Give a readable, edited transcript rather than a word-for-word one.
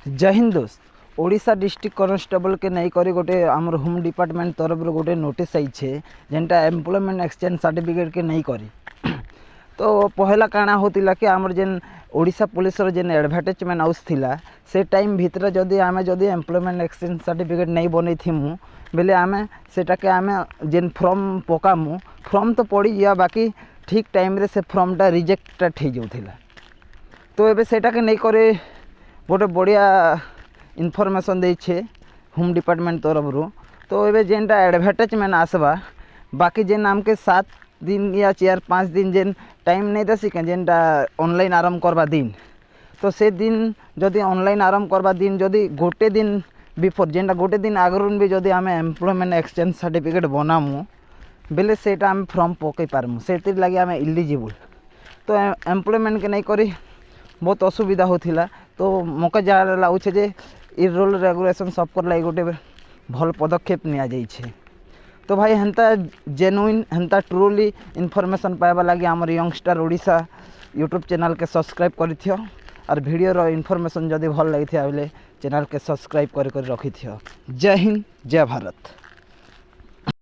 जय हिंद दोस्त। Odisha district constable के नहीं करी गोटे आमर होम डिपार्टमेंट तरफ गोटे नोटिस आई जेनटा एम्प्लॉयमेंट एक्सचेंज सर्टिफिकेट के नहीं करी। तो पहला काଣା होतिला कि आमर जेन ओडिशा पुलिस जेन एडवर्टाइजमेंट आउसथिला से टाइम भितर जदि आमे जदि एम्प्लॉयमेंट एक्सचेंज सर्टिफिकेट नहीं बनै थिमु बेले आमे सेटाके आमे जेन फॉर्म पकामु फॉर्म तो पड़ी जा बाकी ठीक टाइम रे से फॉर्मटा रिजेक्टेड हो जाउथिला। तो एबे सेटाके नहीं करे गोटे बढ़िया इनफॉरमेशन देछे होम डिपार्टमेंट तरफ रो। तो एबे जेनटा एडवर्टाइजमेंट आसबा बाकी जेन आमके 7 दिन या 4-5 दिन जेन टाइम नहीं दसी के जेनटा ऑनलाइन आरंभ करवा दिन तो से दिन जदि ऑनलाइन आरंभ करवा दिन जदि गोटे दिन बिफोर जेनटा गोटे दिन आगरुन भी जदि आमे एम्प्लॉयमेंट एक्सचेंज सर्टिफिकेट बनामु बेले सेटा आमे फॉर्म पकई पारमु सेतिर लागि आमे इलिजिबल। तो एम्प्लॉयमेंट के नहीं करी बहुत असुविधा होथिला। तो मौका जहाँ लगुचे जे इ रूल रेगुलेशन सबकर लगी गोटे भल पदक्षेप निया जाइछे। तो भाई हेन्ता जेन्युइन हेन्ता ट्रूली इनफॉरमेशन पाइबा लगी आमर यंगस्टर ओडिशा यूट्यूब चैनल के सब्सक्राइब करिथियो और वीडियो रो इनफॉरमेशन जदि भल लगी बेले चैनल के सब्सक्राइब कर रखी। जय हिंद जय भारत।